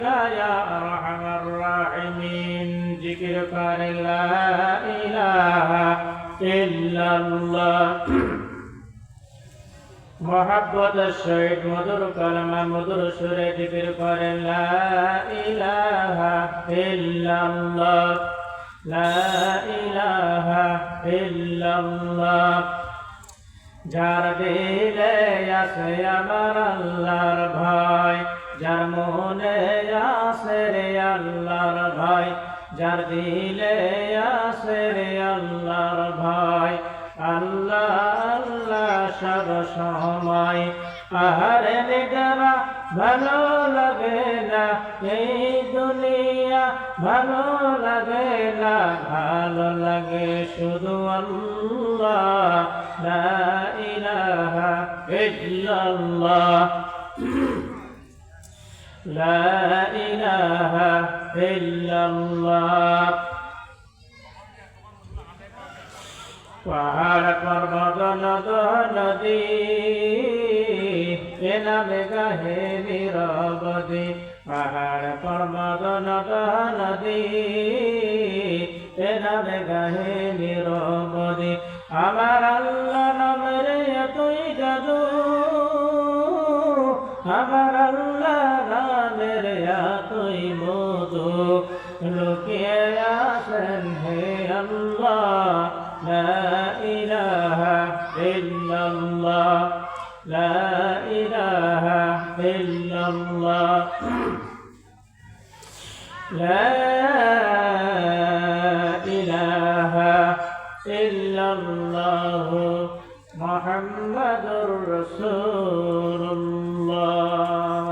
يا أرحم الراحمين ذكر قال لا إله إلا الله محبت الشهيد مدر كلمة مدر سورة ذكر قال لا إله إلا الله لا إله إلا الله যার দিলে আছে আমার আল্লাহর ভয় যার মনে আছে রে আল্লাহর ভয় যার দিলে আছে রে আল্লাহর ভয় আল্লাহ আল্লাহ সব সময় আহারে নিগারা ভালো লাগে না এই দুনিয়া ভালো লাগে না ভালো লাগে শুধু আল্লাহ লা ইলাহা ইল্লাল্লাহ লা ইলাহা ইল্লাল্লাহ পাহাড় পর্বত নদী এ নামে গাহে নিরবধি পাহাড় পর্বত নদী এ নামে গাহে নিরবধি আমার আল্লাহ নামের এতই জাদু আমার আল্লাহ নামের এতই মধু লুকিয়ে আছেন হে আল্লাহ لا إله إلا الله لا إله إلا الله لا إله إلا الله محمد رسول الله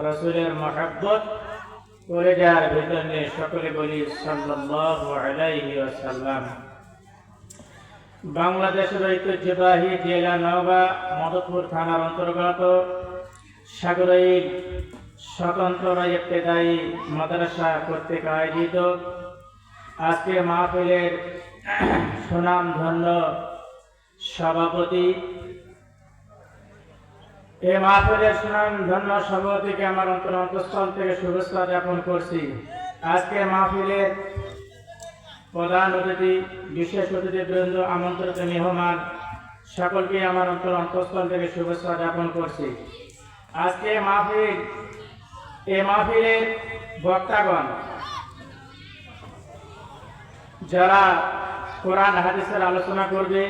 রসুলের মহব্বত করে যার ভিতর নিয়ে সকলে বলি সাল্লাল্লাহু আলাইহি ওয়াসাল্লাম। বাংলাদেশের ঐতিহ্যবাহী জেলা নওগাঁ মদতপুর থানার অন্তর্গত সাগরইল স্বতন্ত্র ইবতেদায়ী মাদ্রাসা কর্তৃক আয়োজিত আজকে মাহফিলের সুনামধন্য সভাপতি এই মাহফিলের সুনামধন্য সভাপতিকে আমার অন্তঃস্থল থেকে শুভেচ্ছা জ্ঞাপন করছি। আজকে মাহফিলের প্রধান অতিথি বিশেষ অতিথিবৃন্দ আমন্ত্রিত মেহমান সকলকে আমার অন্তঃস্থল থেকে শুভেচ্ছা জ্ঞাপন করছি। আজকে এই মাহফিলের বক্তাগণ যারা কোরআন হাদিসের আলোচনা করবে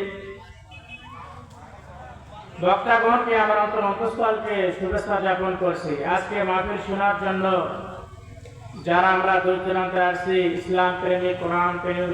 বক্তাগণকে আমার অন্তঃস্থলকে শুভেচ্ছা জ্ঞাপন করছি। আজকে মাহফিল শোনার জন্য যারা আমরা দূর দূরান্তে আসছি ইসলাম প্রেমী কোরআন প্রেমী